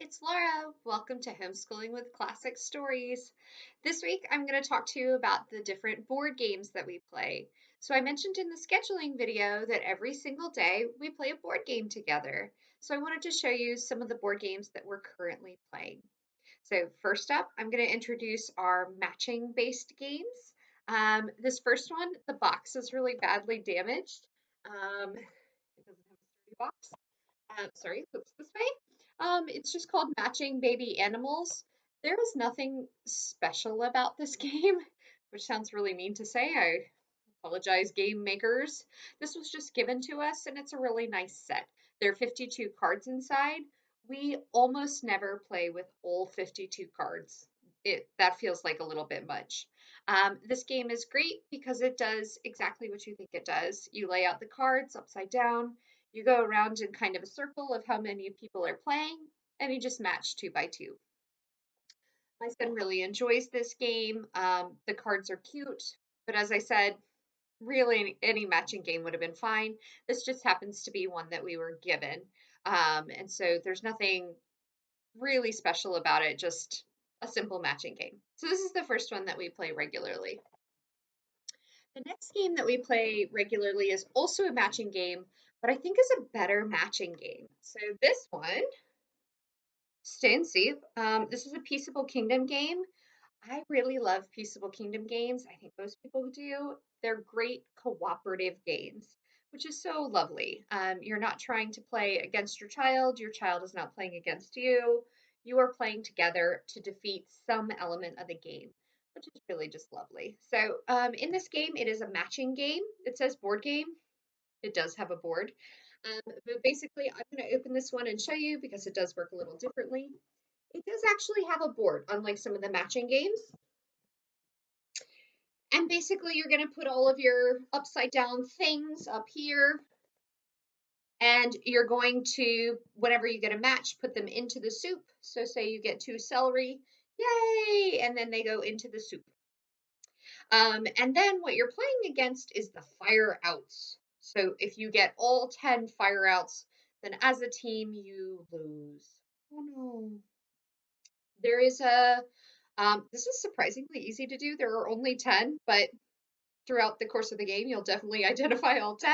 it's Laura. Welcome to Homeschooling with Classic Stories. This week I'm going to talk to you about the different board games that we play. So, I mentioned in the scheduling video that every single day we play a board game together. So, I wanted to show you some of the board games that we're currently playing. So, first up, I'm going to introduce our matching based games. This first one, the box is really badly damaged. It doesn't have a sturdy box. Sorry, oops, this way. It's just called Matching Baby Animals. There is nothing special about this game, which sounds really mean to say. I apologize, game makers. This was just given to us, and it's a really nice set. There are 52 cards inside. We almost never play with all 52 cards. That feels like a little bit much. This game is great because it does exactly what you think it does. You lay out the cards upside down, you go around in kind of a circle of how many people are playing, and you just match two by two. My son really enjoys this game. The cards are cute, but as I said, really any matching game would have been fine. This just happens to be one that we were given. And so there's nothing really special about it, just a simple matching game. So this is the first one that we play regularly. The next game that we play regularly is also a matching game, but I think is a better matching game. So this one, Stay and Soup, this is a Peaceable Kingdom game. I really love Peaceable Kingdom games. I think most people do. They're great cooperative games, which is so lovely. You're not trying to play against your child is not playing against you. You are playing together to defeat some element of the game, which is really just lovely. So, in this game, it is a matching game. It says board game, it does have a board. But basically, I'm going to open this one and show you because it does work a little differently. It does actually have a board, unlike some of the matching games. And basically, you're going to put all of your upside down things up here. And you're going to, whenever you get a match, put them into the soup. So, say you get 2 celery, yay! And then they go into the soup. And then what you're playing against is the fire outs. So, if you get all 10 fire outs, then as a team, you lose. Oh no. There is this is surprisingly easy to do. There are only 10, but throughout the course of the game, you'll definitely identify all 10.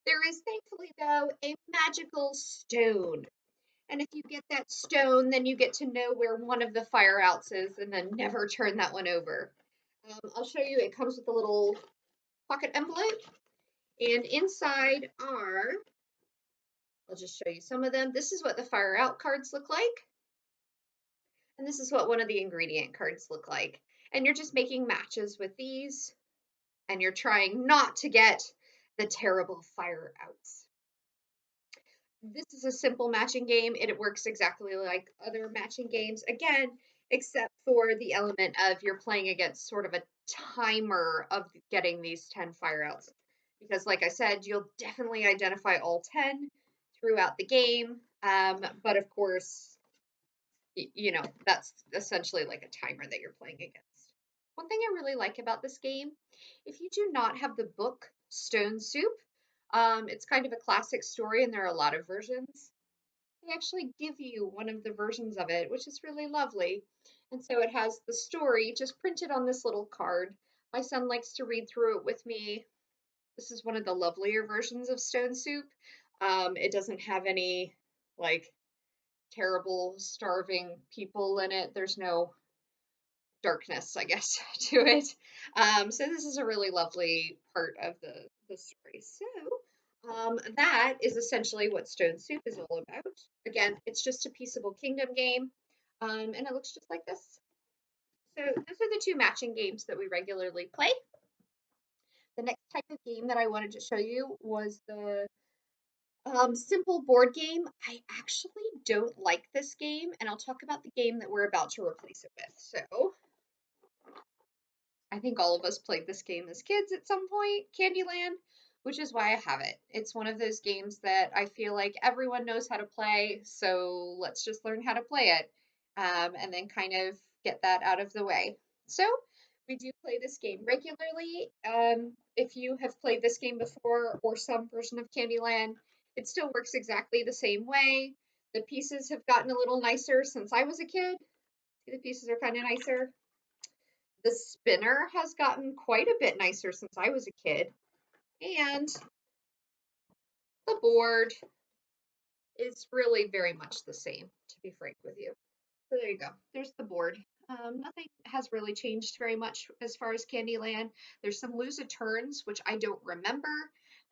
There is thankfully, though, a magical stone. And if you get that stone, then you get to know where one of the fire outs is and then never turn that one over. I'll show you, it comes with a little pocket envelope. And inside are, I'll just show you some of them. This is what the fire out cards look like. And this is what one of the ingredient cards look like. And you're just making matches with these. And you're trying not to get the terrible fire outs. This is a simple matching game. It works exactly like other matching games, again, except for the element of you're playing against sort of a timer of getting these 10 fire outs. Because, like I said, you'll definitely identify all 10 throughout the game. But of course, that's essentially like a timer that you're playing against. One thing I really like about this game, if you do not have the book Stone Soup, it's kind of a classic story and there are a lot of versions. They actually give you one of the versions of it, which is really lovely. And so it has the story just printed on this little card. My son likes to read through it with me. This is one of the lovelier versions of Stone Soup. It doesn't have any like terrible starving people in it. There's no darkness, I guess, to it. So this is a really lovely part of the story. So that is essentially what Stone Soup is all about. Again, it's just a Peaceable Kingdom game, and it looks just like this. So those are the 2 matching games that we regularly play. The next type of game that I wanted to show you was the simple board game. I actually don't like this game, and I'll talk about the game that we're about to replace it with. So I think all of us played this game as kids at some point, Candyland, which is why I have it. It's one of those games that I feel like everyone knows how to play, so let's just learn how to play it and then kind of get that out of the way. So we do play this game regularly. If you have played this game before or some version of Candyland, it still works exactly the same way. The pieces have gotten a little nicer since I was a kid. See, the pieces are kind of nicer. The spinner has gotten quite a bit nicer since I was a kid. And the board is really very much the same, to be frank with you. So there you go. There's the board. Nothing has really changed very much as far as Candyland. There's some lose a turns, which I don't remember.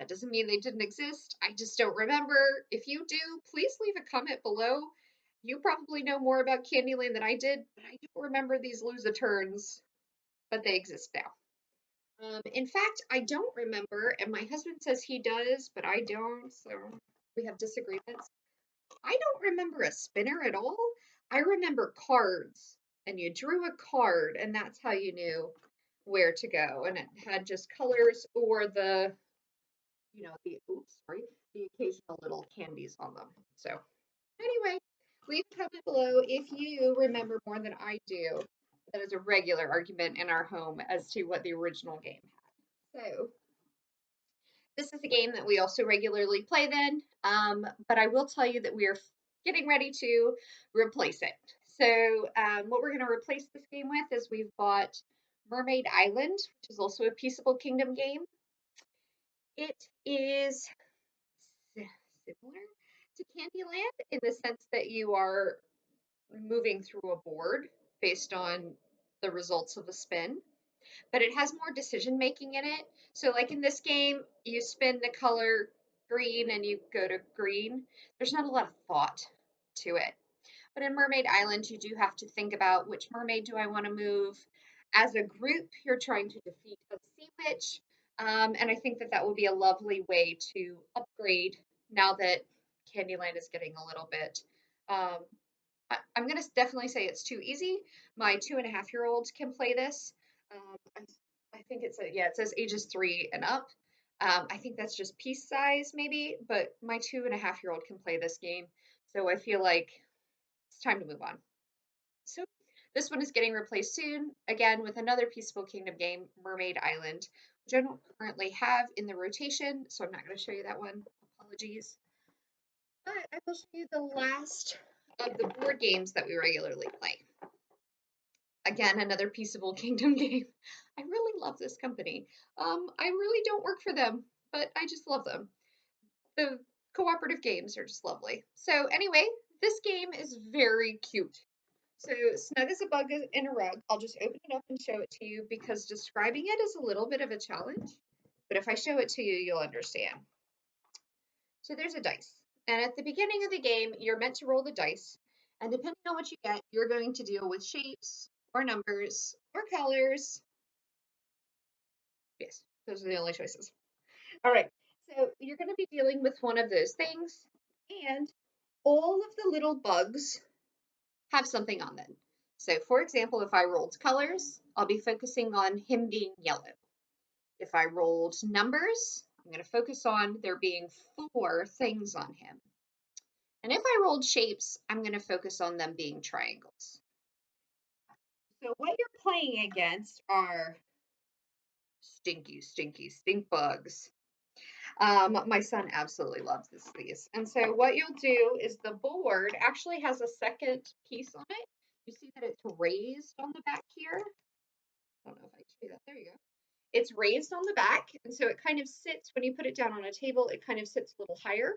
That doesn't mean they didn't exist. I just don't remember. If you do, please leave a comment below. You probably know more about Candyland than I did, but I don't remember these lose a turns, but they exist now. In fact, I don't remember, and my husband says he does, but I don't, so we have disagreements. I don't remember a spinner at all. I remember cards, and you drew a card, and that's how you knew where to go. And it had just colors or the occasional little candies on them. So anyway, leave a comment below if you remember more than I do. That is a regular argument in our home as to what the original game had. So this is a game that we also regularly play then, but I will tell you that we are getting ready to replace it. So what we're going to replace this game with is we've bought Mermaid Island, which is also a Peaceable Kingdom game. It is similar to Candyland in the sense that you are moving through a board based on the results of a spin, but it has more decision making in it. So like in this game, you spin the color green and you go to green. There's not a lot of thought to it. But in Mermaid Island, you do have to think about which mermaid do I want to move. As a group, you're trying to defeat a sea witch. And I think that that would be a lovely way to upgrade now that Candyland is getting a little bit um, I'm going to definitely say it's too easy. My 2.5-year-old can play this. I think it says ages 3 and up. I think that's just piece size maybe, but my 2.5-year-old can play this game. So I feel like it's time to move on. So this one is getting replaced soon, again with another Peaceful Kingdom game, Mermaid Island, which I don't currently have in the rotation, so I'm not going to show you that one. Apologies. But I will show you the last of the board games that we regularly play. Again, another Peaceable Kingdom game. I really love this company. I really don't work for them, but I just love them. The cooperative games are just lovely. So anyway, this game is very cute. So snug as a bug in a rug. I'll just open it up and show it to you because describing it is a little bit of a challenge. But if I show it to you, you'll understand. So there's a dice. And at the beginning of the game, you're meant to roll the dice. And depending on what you get, you're going to deal with shapes or numbers or colors. Yes, those are the only choices. All right. So you're going to be dealing with one of those things. And all of the little bugs have something on them. So for example, if I rolled colors, I'll be focusing on him being yellow. If I rolled numbers, I'm going to focus on there being 4 things on him. And if I rolled shapes, I'm going to focus on them being triangles. So what you're playing against are stinky, stinky stink bugs. My son absolutely loves these. And so what you'll do is the board actually has a second piece on it. You see that it's raised on the back here? I don't know if I can show you that. There you go. It's raised on the back, and so it kind of sits, when you put it down on a table, it kind of sits a little higher.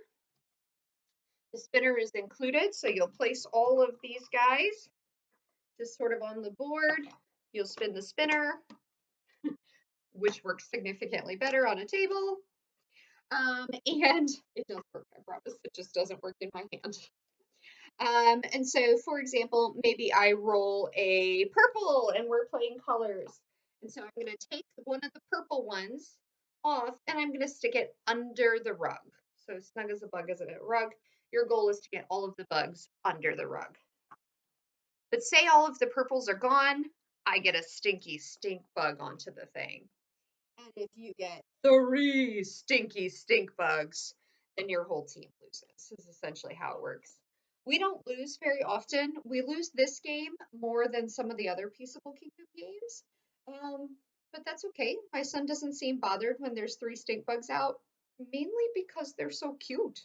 The spinner is included, so you'll place all of these guys just sort of on the board. You'll spin the spinner, which works significantly better on a table. And it does work, I promise. It just doesn't work in my hand. And so, for example, maybe I roll a purple and we're playing colors. And so I'm going to take one of the purple ones off and I'm going to stick it under the rug. So snug as a bug as a rug. Your goal is to get all of the bugs under the rug. But say all of the purples are gone, I get a stinky stink bug onto the thing. And if you get 3 stinky stink bugs, then your whole team loses. This is essentially how it works. We don't lose very often. We lose this game more than some of the other Peaceable Kingdom games. But that's okay. My son doesn't seem bothered when there's 3 stink bugs out, mainly because they're so cute.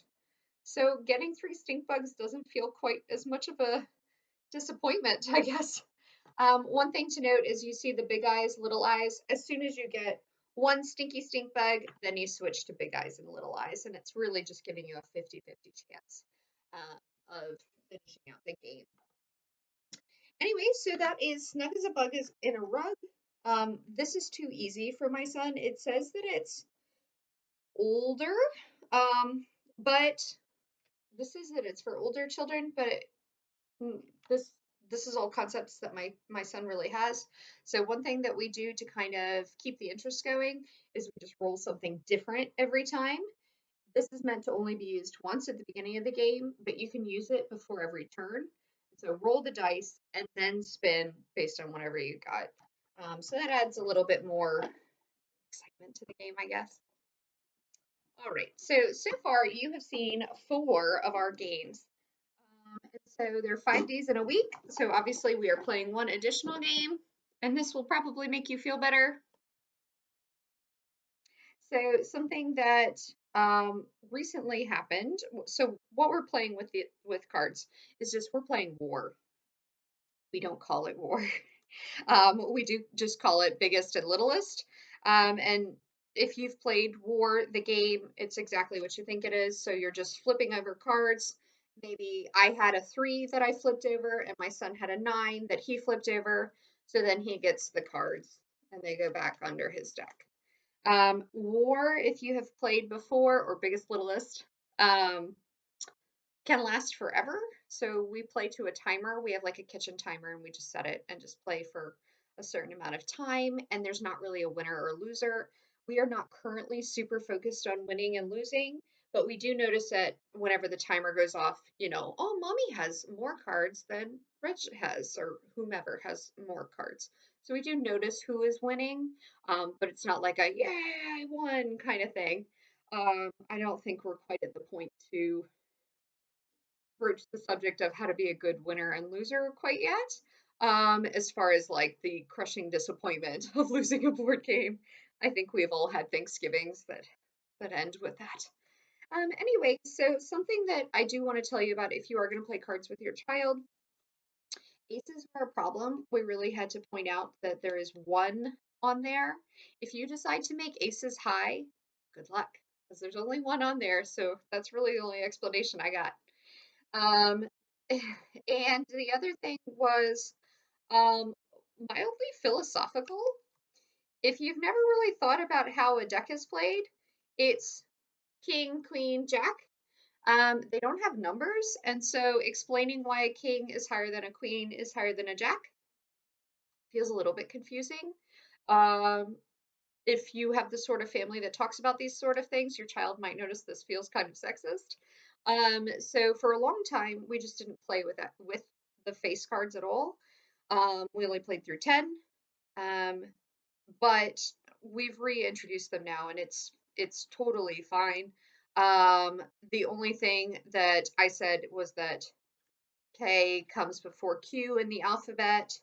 So getting 3 stink bugs doesn't feel quite as much of a disappointment, I guess. One thing to note is you see the big eyes, little eyes. As soon as you get one stinky stink bug, then you switch to big eyes and little eyes, and it's really just giving you a 50-50 chance of finishing out the game. Anyway, so that is Snug as a Bug is in a rug. This is too easy for my son. It says that it's older, um, but this is that it's for older children, but Mm, this this is all concepts that my son really has. So one thing that we do to kind of keep the interest going is we just roll something different every time. This is meant to only be used once at the beginning of the game, but you can use it before every turn. So roll the dice and then spin based on whatever you got. So that adds a little bit more excitement to the game, I guess. All right, so far you have seen 4 of our games. And so there are 5 days in a week. So obviously we are playing one additional game, and this will probably make you feel better. So something that recently happened. So what we're playing with cards is just we're playing war. We don't call it war. We do just call it biggest and littlest. And if you've played War, the game, it's exactly what you think it is. So you're just flipping over cards. Maybe I had a 3 that I flipped over, and my son had a 9 that he flipped over. So then he gets the cards, and they go back under his deck. War, if you have played before, or biggest littlest, um, can last forever. So we play to a timer. We have like a kitchen timer and we just set it and just play for a certain amount of time. And there's not really a winner or loser. We are not currently super focused on winning and losing, but we do notice that whenever the timer goes off, oh, mommy has more cards than Reg has, or whomever has more cards. So we do notice who is winning, but it's not like a, yeah, I won kind of thing. I don't think we're quite at the point to broach the subject of how to be a good winner and loser quite yet. As far as like the crushing disappointment of losing a board game, I think we've all had Thanksgivings that end with that. Anyway, so something that I do want to tell you about if you are going to play cards with your child, aces are a problem. We really had to point out that there is one on there. If you decide to make aces high, good luck, because there's only one on there. So that's really the only explanation I got. Um, and the other thing was mildly philosophical. If you've never really thought about how a deck is played, it's king, queen, jack. They don't have numbers, and so explaining why a king is higher than a queen is higher than a jack feels a little bit confusing. Um, if you have the sort of family that talks about these sort of things, your child might notice this feels kind of sexist. So for a long time, we just didn't play with the face cards at all. We only played through 10, um, but we've reintroduced them now, and it's totally fine. The only thing that I said was that K comes before Q in the alphabet,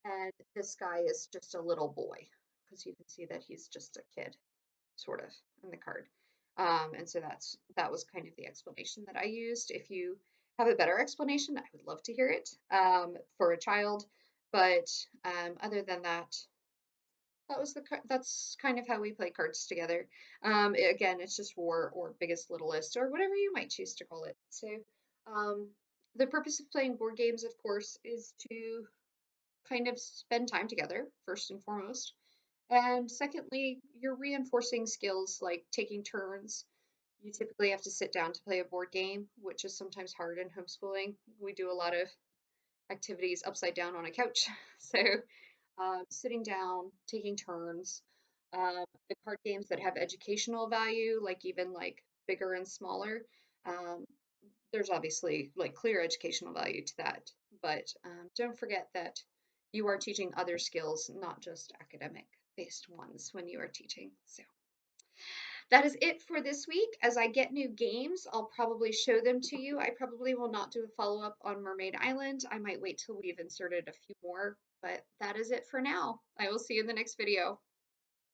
and this guy is just a little boy because you can see that he's just a kid, sort of, in the card. And so that was kind of the explanation that I used. If you have a better explanation, I would love to hear it for a child. But other than that, that's kind of how we play cards together. Again, it's just war or biggest littlest or whatever you might choose to call it. So um, the purpose of playing board games, of course, is to kind of spend time together first and foremost. And secondly, you're reinforcing skills like taking turns. You typically have to sit down to play a board game, which is sometimes hard in homeschooling. We do a lot of activities upside down on a couch. So, sitting down, taking turns. The card games that have educational value, like even like bigger and smaller, um, there's obviously like clear educational value to that. But don't forget that you are teaching other skills, not just academic based ones when you are teaching. So that is it for this week. As I get new games, I'll probably show them to you. I probably will not do a follow-up on Mermaid Island. I might wait till we've inserted a few more, but that is it for now. I will see you in the next video.